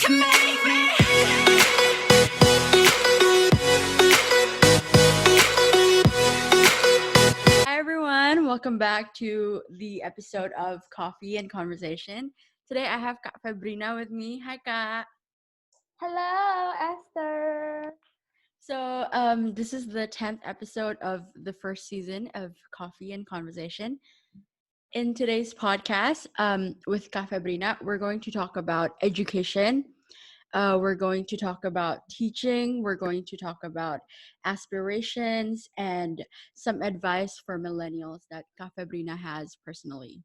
can make me. Hi everyone, welcome back to the episode of Coffee and Conversation. Today I have Kak Fabrina with me. Hi Kak. Hello, Esther. So this is the 10th episode of the first season of Coffee and Conversation. In today's podcast with Kak Fabrina, we're going to talk about education. We're going to talk about teaching. We're going to talk about aspirations and some advice for millennials that Kak Fabrina has personally.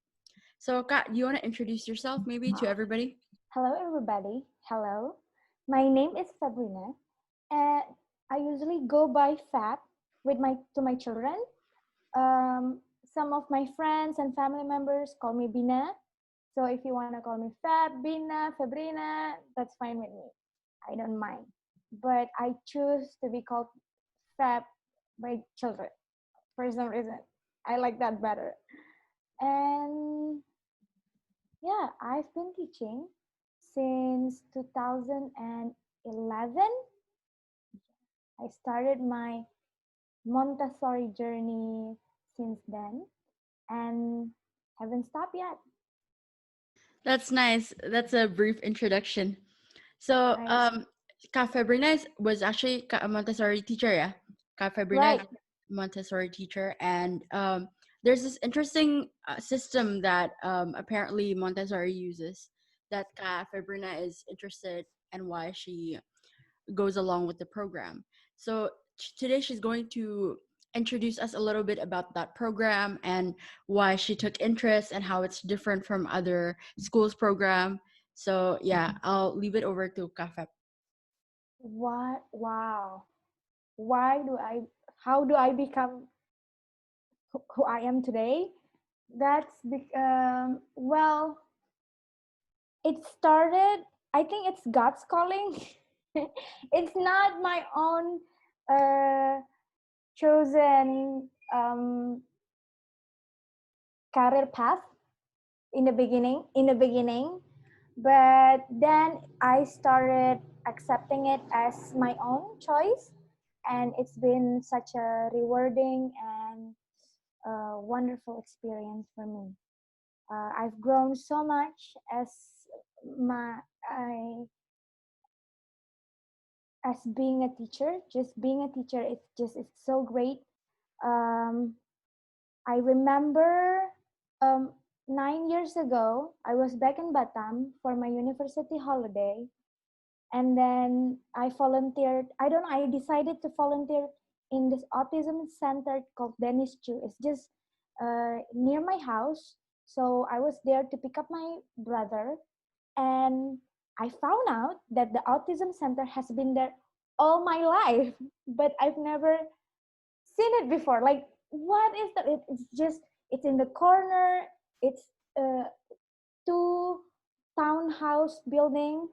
So, Kat, do you want to introduce yourself maybe to everybody? Hello, everybody. Hello. My name is Sabrina, and I usually go by Fab with my children. Some of my friends and family members call me Bina. So if you want to call me Fab, Bina, Fabrina, that's fine with me. I don't mind. But I choose to be called Fab by children for some reason. I like that better. And yeah, I've been teaching since 2011. I started my Montessori journey since then and haven't stopped yet. That's nice. That's a brief introduction. So, Nice. Kak Fabrina was actually a Montessori teacher, yeah? Kak Fabrina is Right. a Montessori teacher, and there's this interesting system that apparently Montessori uses that Kak Fabrina is interested and why she goes along with the program. So today she's going to introduce us a little bit about that program and why she took interest and how it's different from other schools program. So yeah, I'll leave it over to Kafa. What? Wow. Why do I, how do I become who I am today? Well, it started, I think it's God's calling. It's not my own uh, chosen career path in the beginning, but then I started accepting it as my own choice, and it's been such a rewarding and wonderful experience for me. I've grown so much as my I as being a teacher. Just being a teacher, it's so great. um, I remember um, 9 years ago, I was back in Batam for my university holiday, and then I volunteered. I don't know. I decided to volunteer in this autism center called Dennis Chu. It's just near my house. So I was there to pick up my brother, and I found out that the autism center has been there all my life, but I've never seen it before. Like, what is that? It's just, it's in the corner. It's two townhouse building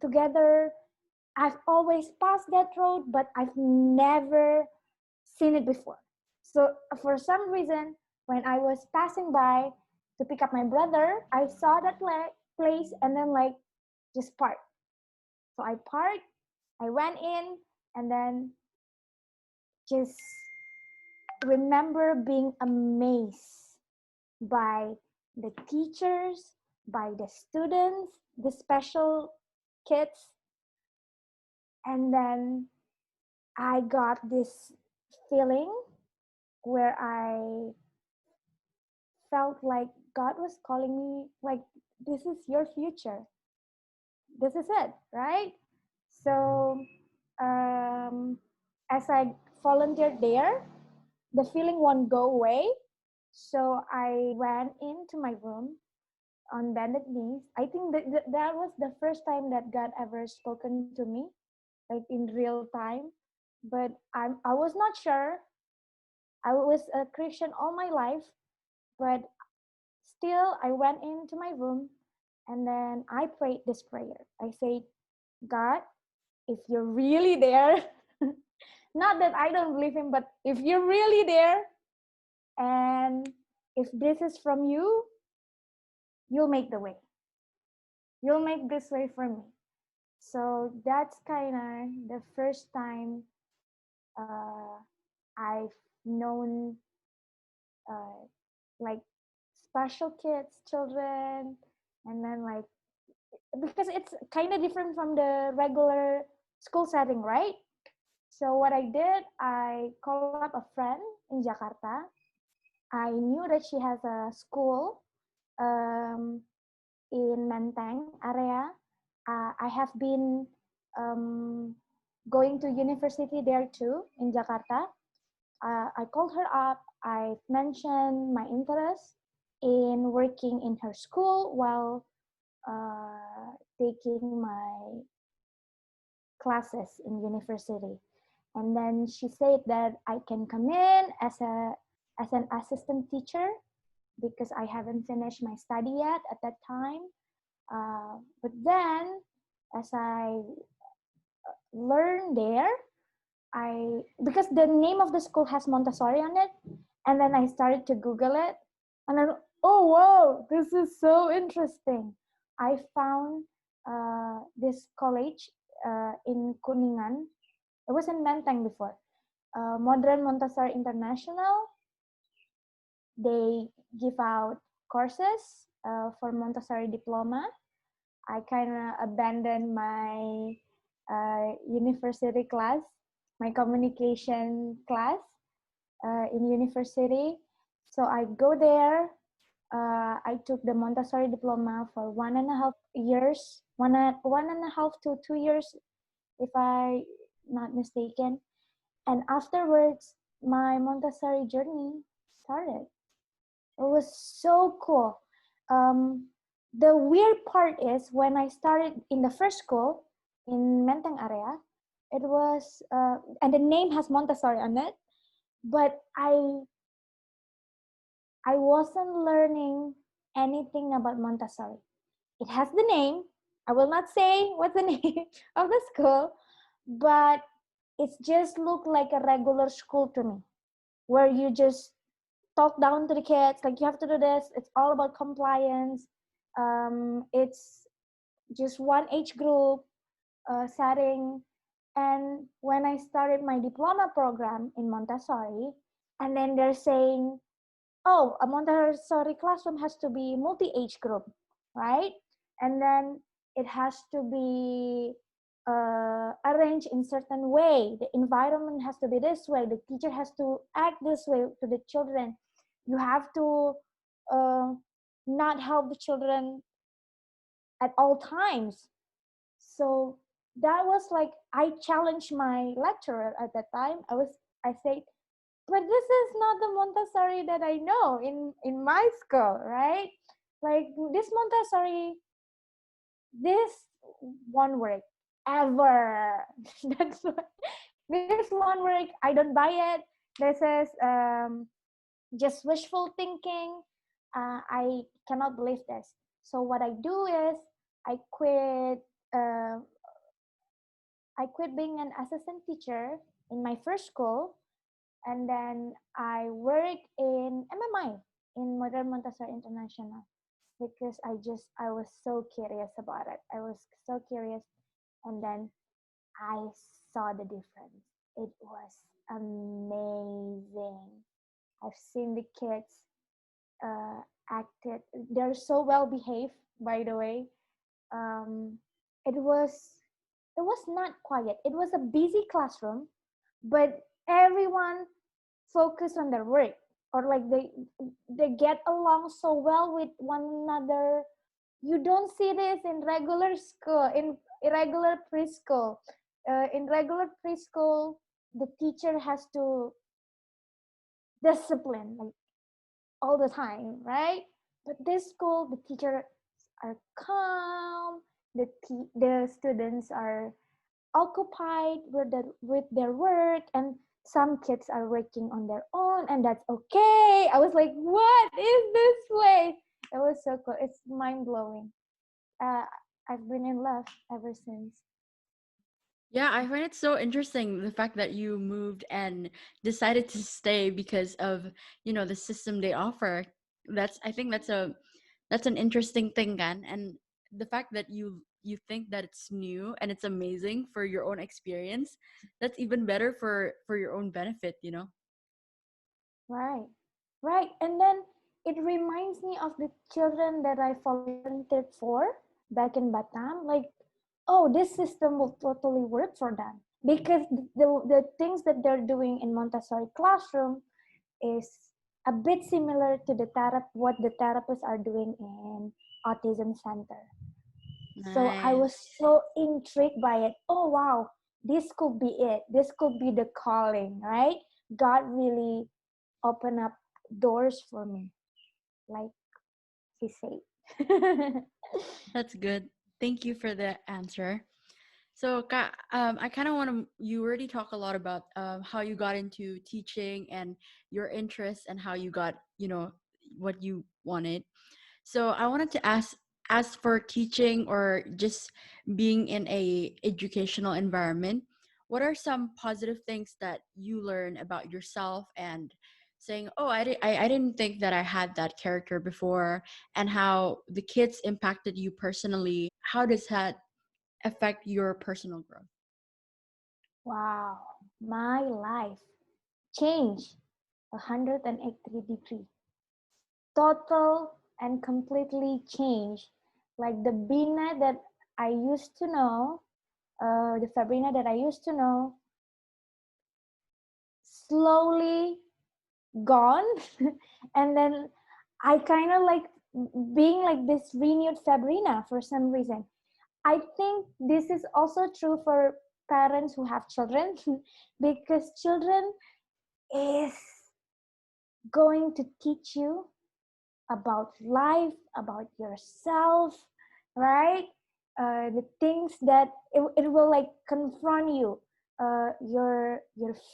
together. I've always passed that road, but I've never seen it before. So for some reason, when I was passing by to pick up my brother, I saw that place and then like just parked. So I parked, I went in, and then just remember being amazed by the teachers, by the students, the special kids. And then I got this feeling where I felt like God was calling me, like, this is your future. This is it, right? So, um, as I volunteered there, the feeling won't go away. So I went into my room on bended knees. I think that was the first time that God ever spoken to me, like in real time. But I was not sure. I was a Christian all my life, but still I went into my room and then I prayed this prayer. I said, God, if you're really there, not that I don't believe him, but if you're really there and if this is from you, you'll make the way. You'll make this way for me. So that's kind of the first time uh, I've known uh, like special kids, children, and then like because it's kind of different from the regular school setting, right? So what I did, I called up a friend in Jakarta. I knew that she has a school um, in Menteng area. I have been um, going to university there too in Jakarta. I called her up. I mentioned my interest in working in her school while taking my classes in university. And then she said that I can come in as an assistant teacher because I haven't finished my study yet at that time. But then, as I learned there, I because the name of the school has Montessori on it, and then I started to Google it, and then oh wow, this is so interesting. I found this college in Kuningan. It was in Menteng before. Modern Montessori International. They give out courses for Montessori diploma. I kind of abandoned my university class, my communication class in university. So I go there. I took the Montessori diploma for 1.5 years, one and a half to 2 years, if I not mistaken. And afterwards, my Montessori journey started. It was so cool. Um, the weird part is when I started in the first school in Menteng area, it was, and the name has Montessori on it, but I wasn't learning anything about Montessori. It has the name. I will not say what's the name of the school, but it just looked like a regular school to me, where you just talk down to the kids like you have to do this. It's all about compliance. It's just one age group setting. And when I started my diploma program in Montessori, and then they're saying, oh, a Montessori classroom has to be multi-age group, right? And then it has to be arranged in certain way. The environment has to be this way. The teacher has to act this way to the children. You have to uh, not help the children at all times. So that was like I challenged my lecturer at that time. I said, but this is not the Montessori that I know in my school, right? Like this Montessori, this won't work ever. That's what, this won't work. I don't buy it. This is just wishful thinking. I cannot believe this. So what I do is I quit. Uh, I quit being an assistant teacher in my first school, and then I worked in MMI in Modern Montessori International because I was so curious about it. I was so curious, and then I saw the difference. It was amazing. I've seen the kids uh, acted. They're so well behaved, by the way. Um, it was it was not quiet. It was a busy classroom, but everyone focus on their work, or like they get along so well with one another. You don't see this in regular school, in irregular preschool. In regular preschool, the teacher has to discipline like all the time, right? But this school, the teachers are calm. The students are occupied with their work, and some kids are working on their own, and that's okay. I was like, what is this place? It was so cool. It's mind-blowing. uh, I've been in love ever since. Yeah, I find it so interesting the fact that you moved and decided to stay because of, the system they offer. I think that's an interesting thing, kan? And the fact that you think that it's new and it's amazing for your own experience, that's even better for your own benefit, you know. Right, right. And then it reminds me of the children that I volunteered for back in Batam. Like, oh, this system will totally work for them because the things that they're doing in Montessori classroom is a bit similar to what the therapists are doing in autism center. So I was Nice. so intrigued by it. Oh wow, this could be it. This could be the calling, right? God really opened up doors for me, like he said. That's good. Thank you for the answer. So, I kind of want to. You already talk a lot about how you got into teaching and your interests and how you got, what you wanted. So, I wanted to ask, as for teaching or just being in a educational environment, what are some positive things that you learn about yourself and saying, "Oh, I didn't think that I had that character before," and how the kids impacted you personally? How does that affect your personal growth? Wow, my life changed 180 degree, total and completely changed. Like the Bina that I used to know, the Fabrina that I used to know, slowly gone. And then I kind of like being like this renewed Fabrina for some reason. I think this is also true for parents who have children because children is going to teach you about life, about yourself, right? The things that it will like confront you, your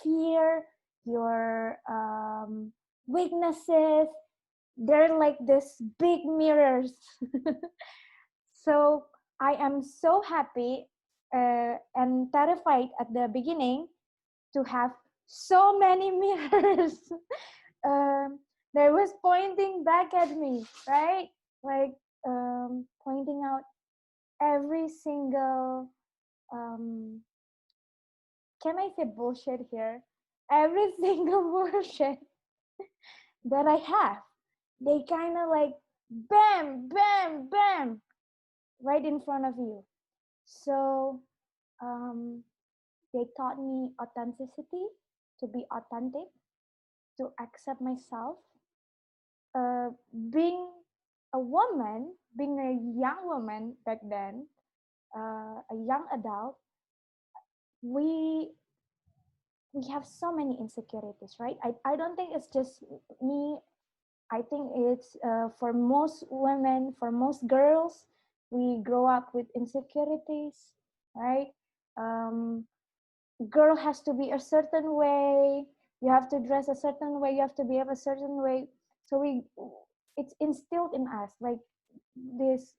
fear, your weaknesses. They're like this big mirrors. So I am so happy and terrified at the beginning to have so many mirrors. They was pointing back at me, right? Like pointing out every single, um, can I say bullshit here? Every single bullshit that I have. They kind of like bam, bam, bam, right in front of you. So um, they taught me authenticity, to be authentic, to accept myself, uh, being a woman, being a young woman back then, a young adult, we we have so many insecurities, right? I don't think it's just me. I think it's for most women, for most girls, we grow up with insecurities, right? Um, Girl has to be a certain way. You have to dress a certain way. You have to behave a certain way. So it's instilled in us like this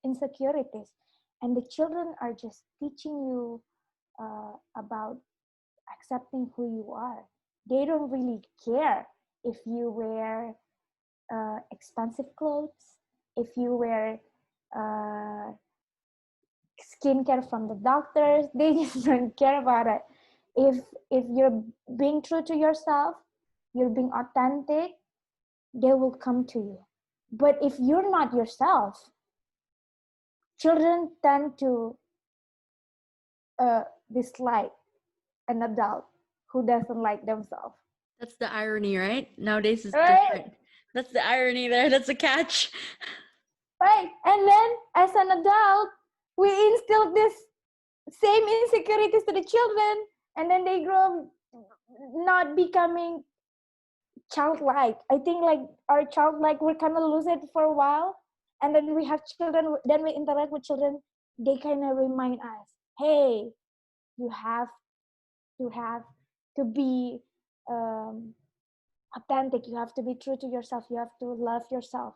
insecurities, and the children are just teaching you about accepting who you are. They don't really care if you wear expensive clothes, if you wear uh, skincare from the doctors. They just don't care about it. If you're being true to yourself, you're being authentic, they will come to you. But if you're not yourself, children tend to dislike an adult who doesn't like themselves. That's the irony, right? Nowadays it's Right? different. That's the irony there. That's a catch. Right. And then as an adult, we instill this same insecurities to the children, and then they grow up not becoming childlike. I think like our childlike, we kind of lose it for a while, and then we have children. Then we interact with children. They kind of remind us, "Hey, you have to be um, authentic. You have to be true to yourself. You have to love yourself."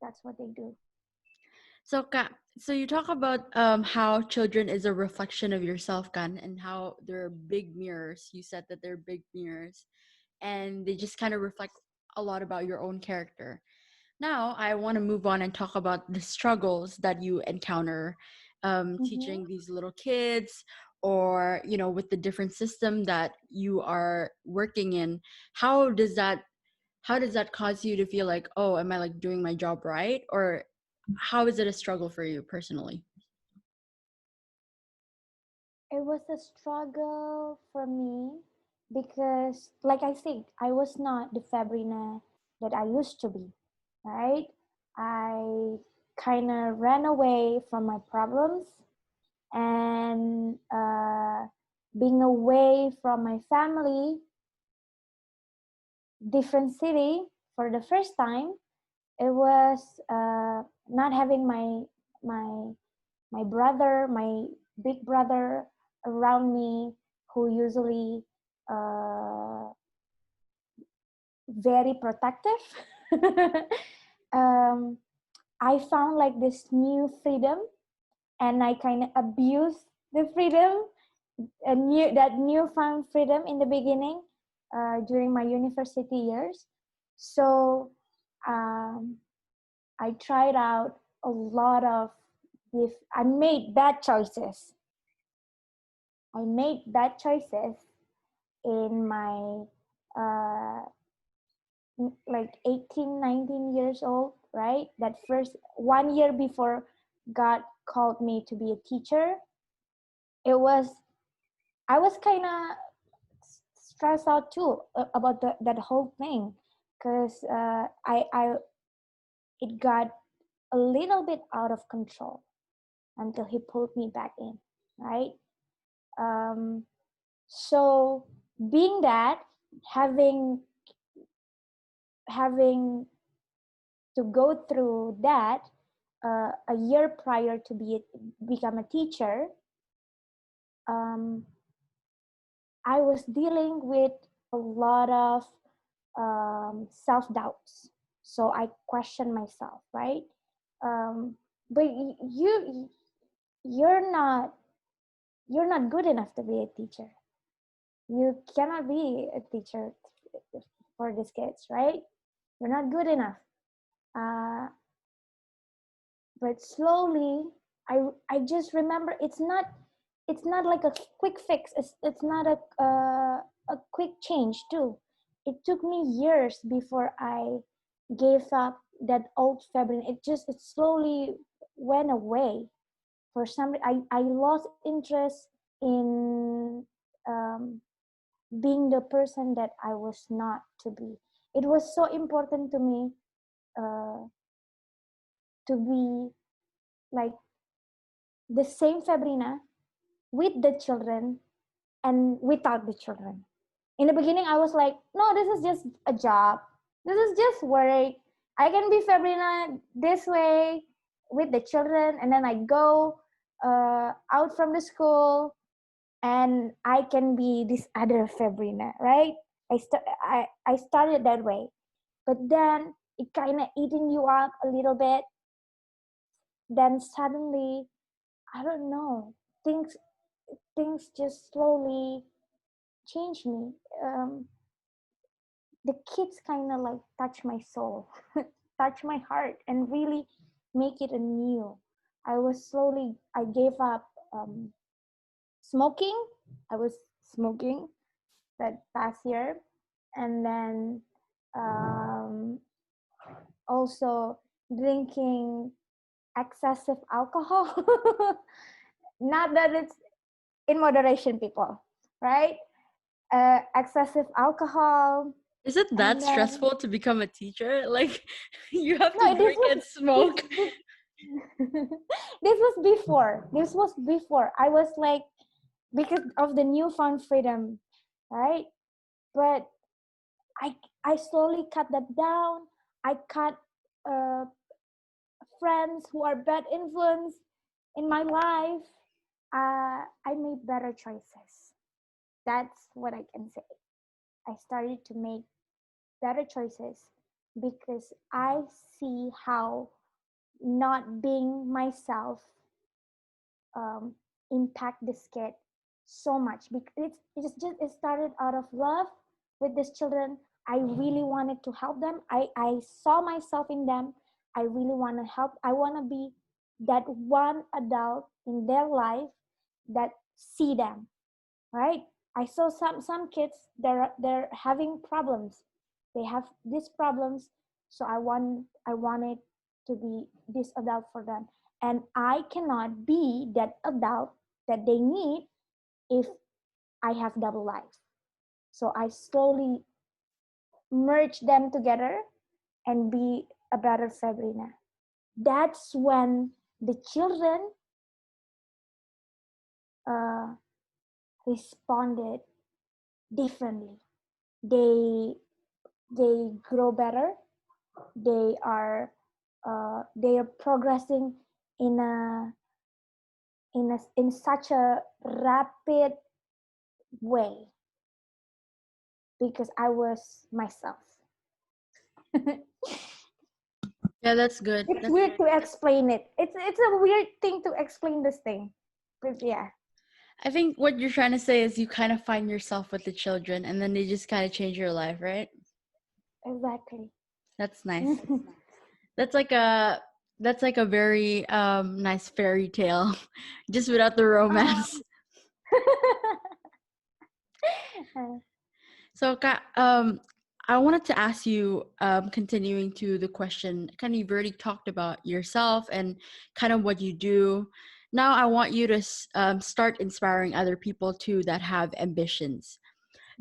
That's what they do. So, so you talk about how children is a reflection of yourself, Kan, and how they're big mirrors. You said that they're big mirrors, and they just kind of reflect a lot about your own character. Now I want to move on and talk about the struggles that you encounter Mm-hmm. teaching these little kids, or with the different system that you are working in. How does that cause you to feel like, oh, am I like doing my job right? Or how is it a struggle for you personally? It was a struggle for me because, like I said, I was not the Fabrina that I used to be, right? I kind of ran away from my problems and being away from my family, different city for the first time. It was not having my my brother, my big brother around me, who usually uh, very protective. um, I found like this new freedom, and I kind of abused the freedom, that newfound freedom in the beginning during my university years. So um, I tried out a lot of I made bad choices. I made bad choices in my uh, like 18, 19 years old, right? That first 1 year before God called me to be a teacher, it was, I was kind of stressed out too about that whole thing, because it got a little bit out of control until he pulled me back in, right? Um, so being that, having having to go through that a year prior to become a teacher, um, I was dealing with a lot of self doubts. So I questioned myself, right? Um, but you're not you're not good enough to be a teacher. You cannot be a teacher for these kids, right? You're not good enough. Uh, but slowly, I just remember it's not like a quick fix. It's not a quick change too. It took me years before I gave up that old fabric. It slowly went away. For some, I lost interest in um, being the person that I was not to be. It was so important to me uh, to be like the same Fabrina with the children and without the children. In the beginning, I was like, no, this is just a job. This is just work. I can be Fabrina this way with the children, and then I go out from the school, and I can be this other Fabrina, right? I started that way, but then it kind of eating you up a little bit. Then suddenly, I don't know, things just slowly changed me. Um, the kids kind of like touch my soul, touch my heart, and really make it anew. I gave up smoking. I was smoking that past year, and then um, also drinking excessive alcohol. Not that it's in moderation, people, right? Excessive alcohol, Is it that and then stressful to become a teacher? Like, you have to no, this drink was and smoke. this this was before. This was before. I was like, because of the newfound freedom, right? But I I slowly cut that down. I cut uh, friends who are bad influence in my life. I made better choices. That's what I can say. I started to make better choices because I see how not being myself um, impact this kid so much, because it started out of love with these children. I really wanted to help them. I saw myself in them. I really want to help. I want to be that one adult in their life that see them, right? I saw some kids, they're having problems. They have these problems, so I wanted to be this adult for them. And I cannot be that adult that they need if I have double life. So I slowly merge them together and be a better Fabrina. That's when the children uh, responded differently. They they grow better. They are progressing in in such a rapid way because I was myself. Yeah, that's good. It's weird to explain it. It's a weird thing to explain this thing, but yeah. I think what you're trying to say is you kind of find yourself with the children and then they just kind of change your life, right? Exactly. That's nice. That's like a very nice fairy tale just without the romance. So I wanted to ask you, continuing to the question, kind of you've already talked about yourself and kind of what you do. Now I want you to start inspiring other people too that have ambitions.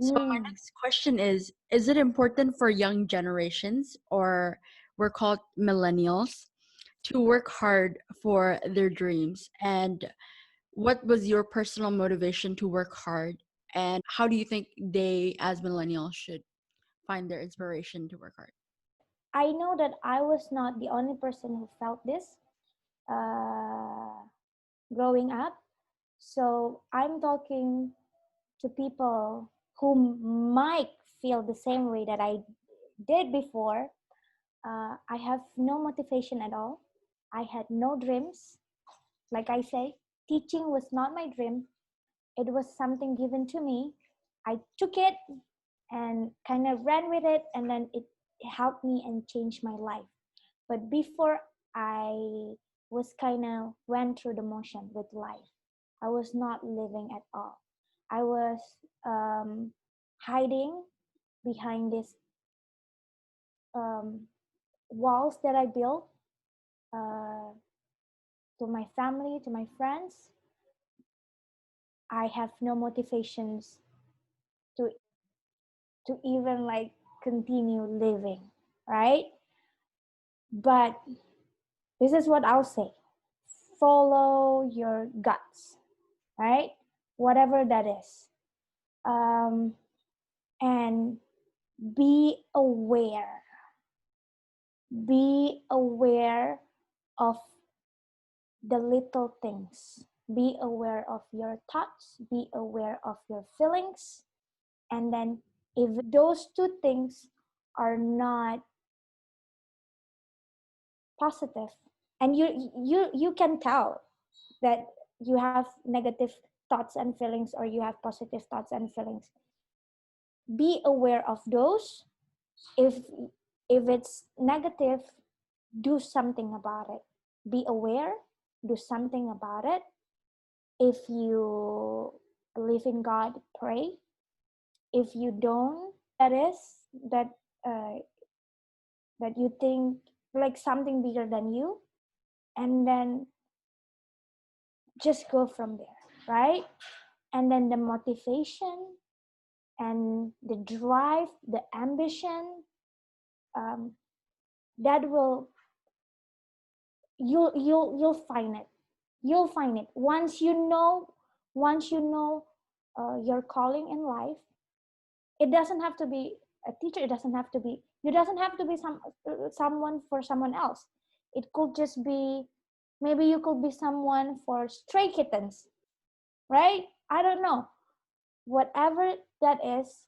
So my Mm. next question is it important for young generations, or we're called millennials, to work hard for their dreams? And what was your personal motivation to work hard? And how do you think they, as millennials, should find their inspiration to work hard? I know that I was not the only person who felt this uh, growing up. So I'm talking to people who might feel the same way that I did before. I have no motivation at all. I had no dreams. Like I say, teaching was not my dream. It was something given to me. I took it and kind of ran with it, and then it helped me and changed my life. But before, I was kind of went through the motion with life. I was not living at all. I was hiding behind these um, walls that I built uh, to my family, to my friends. I have no motivations to even like continue living, right? But this is what I'll say: follow your guts, right? Whatever that is, um, and be aware. Be aware of the little things. Be aware of your thoughts. Be aware of your feelings. And then, if those two things are not positive, and you can tell that you have negative thoughts and feelings, or you have positive thoughts and feelings, be aware of those. If it's negative, do something about it. Be aware, do something about it. If you believe in God, pray. If you don't, that is that uh, that you think like something bigger than you, and then just go from there, right? And then the motivation and the drive, the ambition, um, that will you'll find it. You'll find it once you know your calling in life. It doesn't have to be a teacher. It doesn't have to be you. Doesn't have to be someone for someone else. It could just be, maybe you could be someone for stray kittens, right? I don't know. Whatever that is,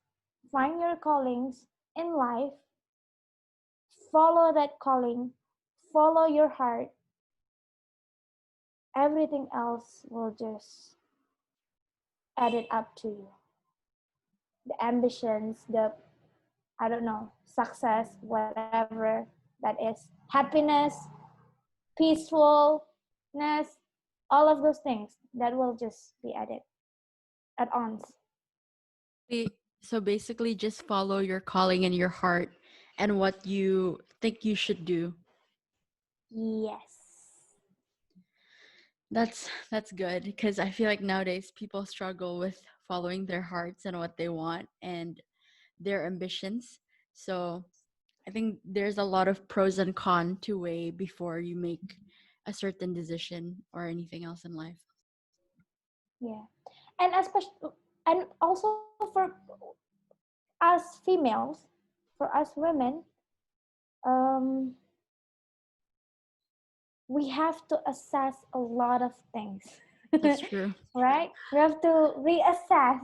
find your callings in life, follow that calling, follow your heart. Everything else will just add it up to you. The ambitions, the, I don't know, success, whatever that is, happiness, peacefulness, all of those things that will just be add-ons. So basically, just follow your calling in your heart and what you think you should do. Yes. That's good, because I feel like nowadays people struggle with following their hearts and what they want and their ambitions. So I think there's a lot of pros and cons to weigh before you make a certain decision or anything else in life. Yeah. And especially, and also for us females, for us women, um, we have to assess a lot of things. That's true. Right? We have to reassess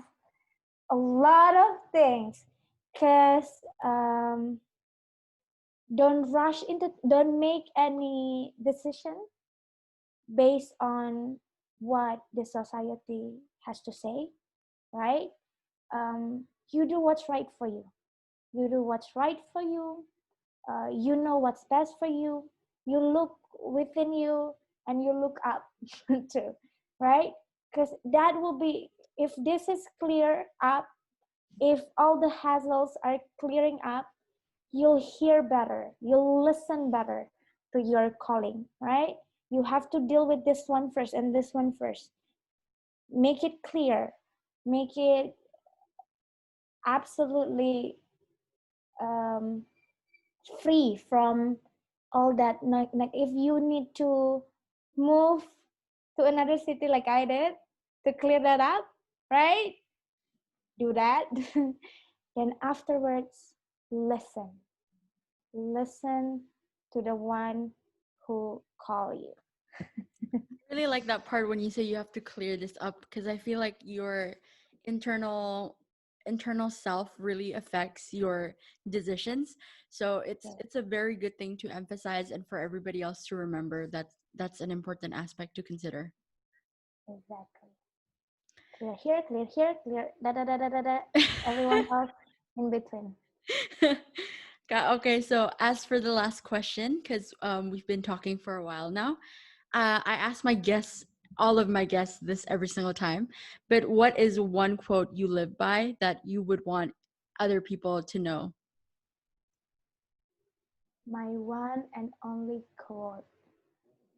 a lot of things because don't make any decision based on what the society has to say, right? You do what's right for you. You do what's right for you. You know what's best for you. You look within you and you look up too, right? Because that will be, if this is clear up, if all the hassles are clearing up, you'll hear better, you'll listen better to your calling, right? You have to deal with this one first and this one first. Make it clear, make it absolutely um, free from all that. Like if you need to move to another city like I did to clear that up, right? Do that. Then afterwards, listen. Listen to the one who call you. I really like that part when you say you have to clear this up, because I feel like your internal self really affects your decisions. So Yeah, it's a very good thing to emphasize, and for everybody else to remember that that's an important aspect to consider. exactly. Clear here, clear here, clear da da da da da da. Everyone else in between. Okay, so as for the last question, because we've been talking for a while now, I ask my guests, all of my guests, this every single time. But what is one quote you live by that you would want other people to know? My one and only quote.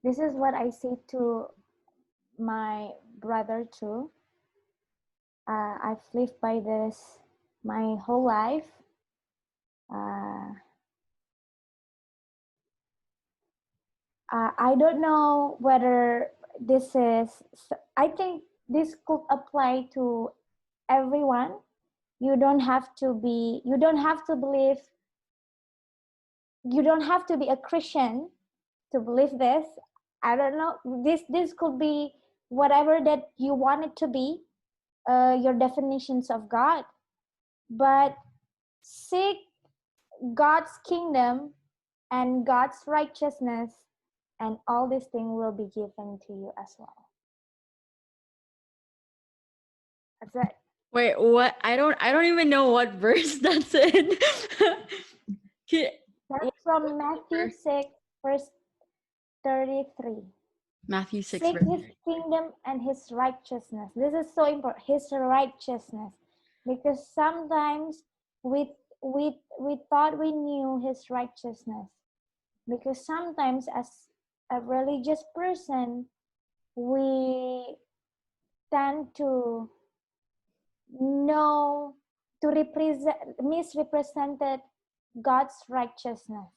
This is what I say to my brother too. I've lived by this my whole life. Uh, I don't know whether this is, I think this could apply to everyone. You don't have to believe, you don't have to be a Christian to believe this. I don't know. This could be whatever that you want it to be, your definitions of God. But seek God's kingdom and God's righteousness, and all these things will be given to you as well. That's it. Wait, what? I don't even know what verse that's in. Can- That's what from Matthew verse? 6, verse 33. Matthew 6 Seek verse. his kingdom and his righteousness. This is so important. His righteousness. Because sometimes we thought we knew his righteousness. Because sometimes as a religious person, we tend to know to represent misrepresented God's righteousness,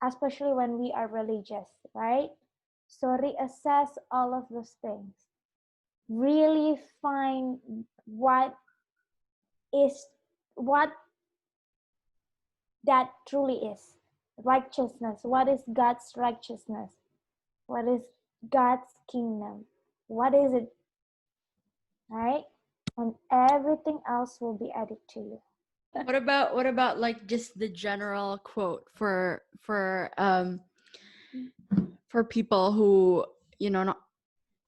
especially when we are religious, right? So reassess all of those things. Really find is what that truly is. Righteousness. What is God's righteousness? What is God's kingdom? What is it? Right? And everything else will be added to you. What about like just the general quote for people who, not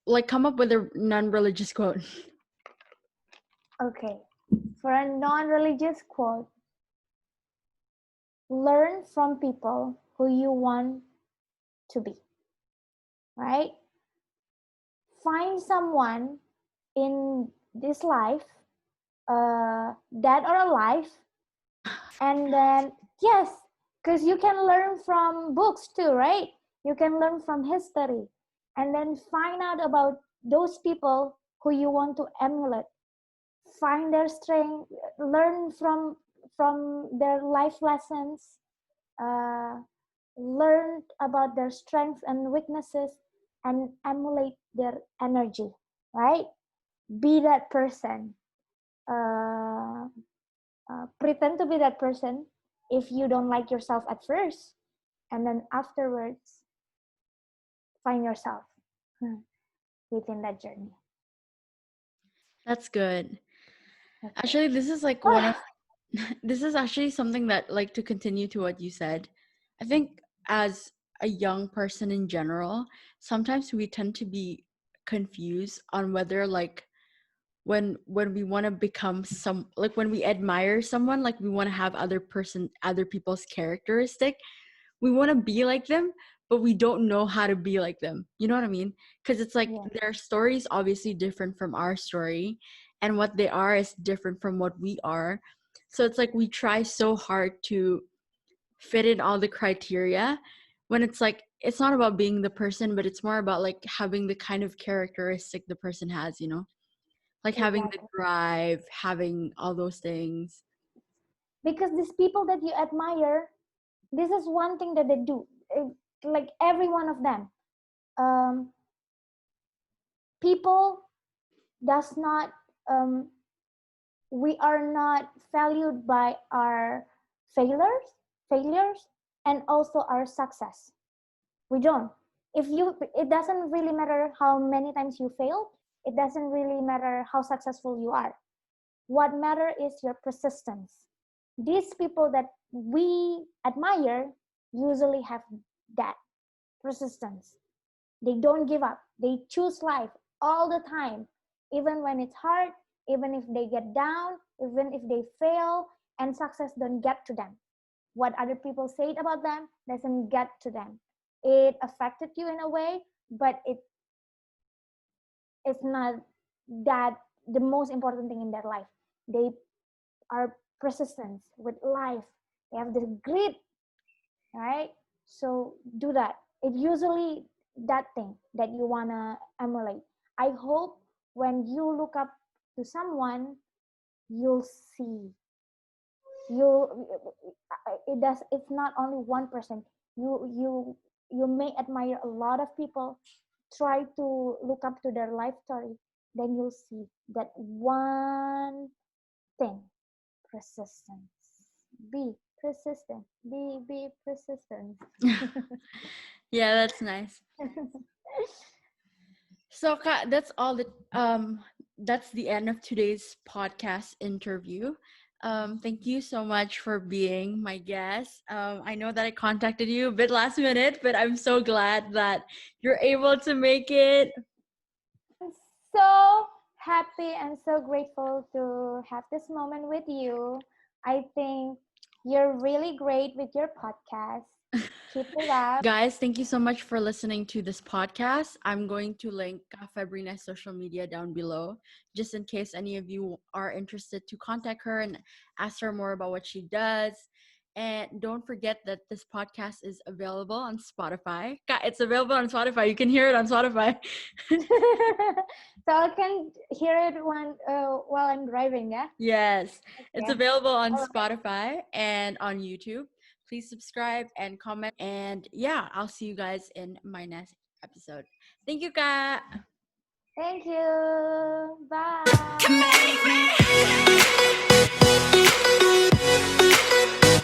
like, come up with a non-religious quote. Okay. For a non-religious quote, learn from people who you want to be, right? Find someone in this life, dead or alive, and then, yes, because you can learn from books too, right? You can learn from history, and then find out about those people who you want to emulate. Find their strength, learn from their life lessons, uh, learn about their strengths and weaknesses, and emulate their energy, right? Be that person. uh, Pretend to be that person if you don't like yourself at first, and then afterwards find yourself within that journey. That's good. Okay. Actually, this is like one of this is actually something that, like, to continue to what you said, I think as a young person in general, sometimes we tend to be confused on whether, like, when we want to become some, like, when we admire someone, like, we want to have other people's characteristic, we want to be like them, but we don't know how to be like them, you know what I mean? Because it's like Yeah, their story is obviously different from our story, and what they are is different from what we are. So it's like we try so hard to fit in all the criteria, when it's like it's not about being the person, but it's more about like having the kind of characteristic the person has, you know, like having the exactly. drive, having all those things. Because these people that you admire, this is one thing that they do. Like every one of them, um, people does not we are not valued by our failures and also our success. We don't. If you, it doesn't really matter how many times you fail, it doesn't really matter how successful you are. What matter is your persistence. These people that we admire usually have that persistence. They don't give up. They choose life all the time, even when it's hard, even if they get down, even if they fail, and success don't get to them. What other people say about them doesn't get to them. It affected you in a way, but it's not that the most important thing in their life. They are persistent with life. They have the grit, right? So do that. It usually that thing that you wanna emulate. I hope when you look up to someone, you'll see you. It's not only one person. You may admire a lot of people. Try to look up to their life story. Then you'll see that one thing: persistence. Be persistent. Be persistent. Yeah, that's nice. So that's the end of today's podcast interview. Thank you so much for being my guest. I know that I contacted you a bit last minute, but I'm so glad that you're able to make it. I'm so happy and so grateful to have this moment with you. I think you're really great with your podcast. Keep it up. Guys, thank you so much for listening to this podcast. I'm going to link Fabrina's social media down below, just in case any of you are interested to contact her and ask her more about what she does. And don't forget that this podcast is available on Spotify. It's available on Spotify. You can hear it on Spotify. So I can hear it while I'm driving, yeah? Yes, it's Okay. available on All right. Spotify and on YouTube. Please subscribe and comment. And yeah, I'll see you guys in my next episode. Thank you, Ka. Thank you. Bye.